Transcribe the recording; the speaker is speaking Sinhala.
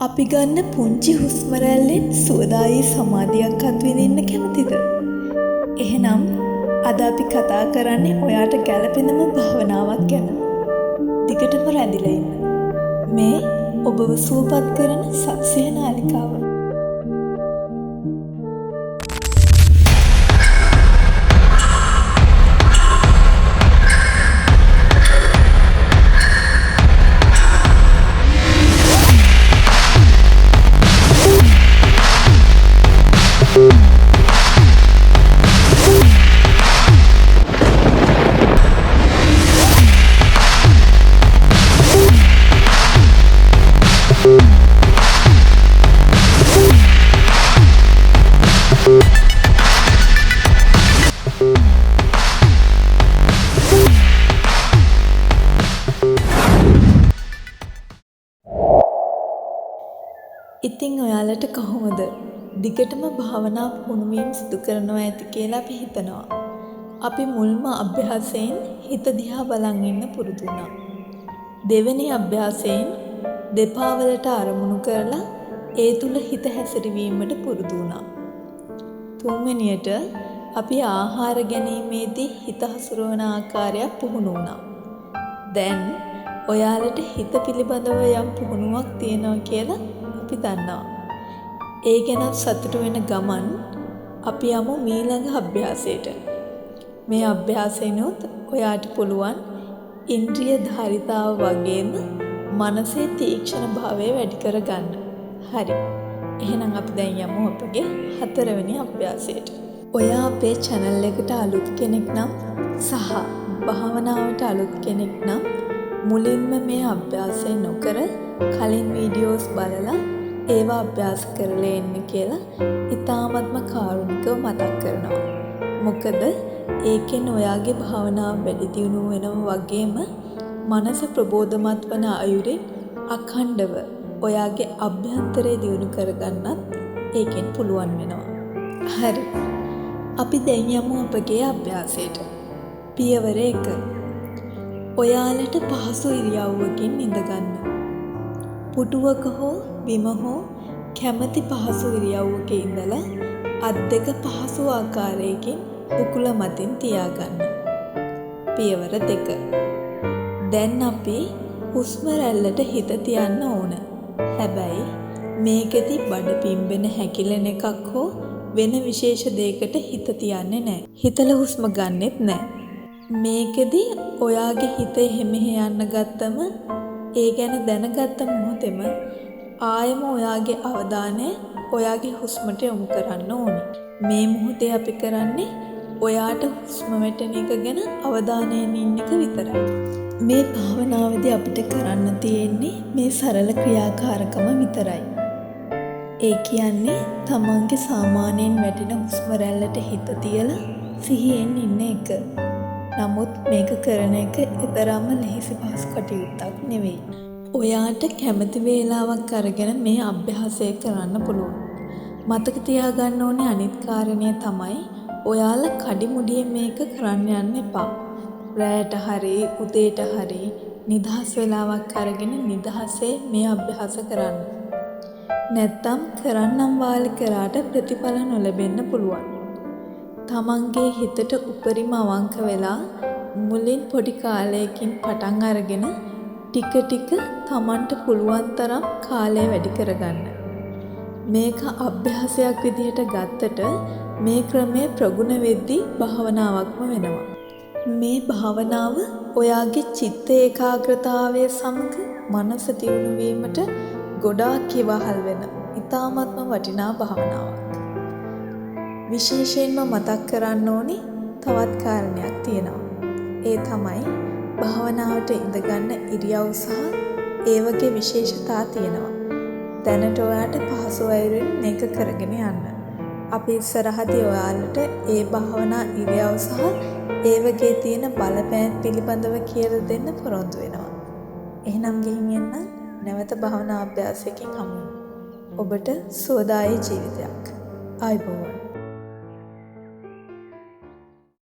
අපි ගන්න පුංචි හුස්ම රැල්ලෙන් සුවදායී සමාධියක් අත්විඳින්න කැමතිද? එහෙනම් අද අපි කතා කරන්නේ ඔයාට ගැළපෙනම භාවනාවක් ගැන. දිගටම රැඳිලා ඉන්න. මේ ඔබව සුවපත් කරන සත්සය නාලිකාව. ඉතින් ඔයාලට කොහොමද? දිගටම භාවනා පුහුණුවීම් සිදු කරනවා ඇති කියලා අපි හිතනවා. අපි මුල්ම අභ්‍යාසයෙන් හිත දිහා බලන් ඉන්න පුරුදු වුණා. දෙවෙනි අභ්‍යාසයෙන් දෙපා වලට අරමුණු කරලා ඒ තුල හිත හැසිරවීමට පුරුදු වුණා. තුන්වෙනියට අපි ආහාර ගැනීමේදී හිත හසුරවන ආකාරය පුහුණු වුණා. දැන් ඔයාලට හිත පිළිබඳව යම් පුහුණුවක් තියෙනවා කියලා අපි දන්නවා. ඒ ගැන සතුටු වෙන ගමන් අපි යමු ඊළඟ අභ්‍යාසයට. මේ අභ්‍යාසයෙන්ොත් ඔයාට පුළුවන් ඉන්ද්‍රිය ධාරිතාව වගේම මනසේ තීක්ෂණ භාවය වැඩි කරගන්න. හරි. එහෙනම් අපි දැන් යමු අපගේ හතරවෙනි අභ්‍යාසයට. ඔයා අපේ channel එකට අලුත් කෙනෙක් නම් සහ භාවනාවට අලුත් කෙනෙක් නම් මුලින්ම මේ අභ්‍යාසය නොකර කලින් වීඩියෝස් බලලා ඒවා අභ්‍යාස කරලා එන්න කියලා ඉතාමත්ම කාරුණිකව මතක් කරනවා. මොකද ඒකෙන් ඔයාගේ භාවනාව වැඩි දියුණු වෙනවා වගේම මනස ප්‍රබෝධමත් වන අයුරින් අඛණ්ඩව ඔයාගේ අභ්‍යන්තරය දියුණු කරගන්නත් ඒකෙන් පුළුවන් වෙනවා. හරි. අපි දැන් යමු අපගේ අභ්‍යාසයට. පියවර 1. ඔයාලට පහසු ඉරියව්වකින් ඉඳගන්න. පුටුවක හෝ බිම හෝ කැමති පහසු ඉරියව්වක ඉඳලා අත් දෙක පහසු ආකාරයකින් උකුල මතින් තියාගන්න. පියවර 2. දැන් අපි හුස්ම රැල්ලට හිත තියන්න ඕන. හැබැයි මේකෙදි බඩ පිම්බෙන හැකිලෙන එකක් හෝ වෙන විශේෂ දෙයකට හිත තියන්නේ නැහැ. හිතලා හුස්ම ගන්නෙත් නැහැ. මේකෙදි ඔයාගේ හිත එහෙම යන්න ගත්තම ඒ ගැන දැනගත්ත මොහොතේම ආයෙම ඔයාගේ අවධානය ඔයාගේ හුස්මට යොමු කරන්න ඕනේ. මේ මොහොතේ අපි කරන්නේ ඔයාට හුස්ම වැටෙන එක ගැන අවධානයෙන් ඉන්න එක විතරයි. මේ භාවනාවේදී අපිට කරන්න තියෙන්නේ මේ සරල ක්‍රියාකාරකම විතරයි. ඒ කියන්නේ තමන්ගේ සාමාන්‍යයෙන් වැටෙන හුස්ම රැල්ලට හිත තියලා සිහියෙන් ඉන්න එක. නමුත් මේක කරන එක ඊතරම්ම ලෙහෙසි පහසු කටයුත්තක් නෙවෙයි. ඔයාට කැමති වේලාවක් අරගෙන මේ අභ්‍යාසය කරන්න පුළුවන්. මතක තියාගන්න ඕනේ අනිත් කාරණය තමයි ඔයාලා කඩිමුඩියෙන් මේක කරන්න යන්න එපා. රැයට හරි උදේට හරි නිදහස් වේලාවක් අරගෙන නිදහසේ මේ අභ්‍යාස කරන්න. නැත්තම් කරන්නම් වාලි කරාට ප්‍රතිඵල නොලැබෙන්න පුළුවන්. තමන්ගේ හිතට උපරිම අවංක වෙලා මුලින් පොඩි කාලයකින් පටන් අරගෙන ටික ටික තමන්ට පුළුවන් තරම් කාලය වැඩි කරගන්න. මේක අභ්‍යාසයක් විදිහට ගත්තට මේ ක්‍රමය ප්‍රගුණ වෙද්දී භාවනාවක්ම වෙනවා. මේ භාවනාව ඔයාගේ චිත්ත ඒකාග්‍රතාවය සමග මනස දියුණු වීමට ගොඩාක් ඉවහල් වෙන ඉතාමත්ම වටිනා භාවනාවක්. විශේෂයෙන්ම මතක් කරන්න ඕනි තවත් කාරණයක් තියෙනවා. ඒ තමයි භාවනාවට ඉඳගන්න ඉරියව් සහ ඒ වගේ විශේෂතා තියෙනවා. දැනට ඔයාට පහසු අයුරින් මේක කරගෙන යන්න. අපි ඉස්සරහදී ඔයාලට ඒ භාවනා ඉරියව් සහ ඒ වගේ තියෙන බලපෑම් පිළිබඳව කියලා දෙන්න පොරොන්දු වෙනවා. එහෙනම් ගිහින් එන්න නැවත භාවනා අභ්‍යාසයකින් හමු වෙමු. ඔබට සුවදායී ජීවිතයක්. ආයුබෝවන්.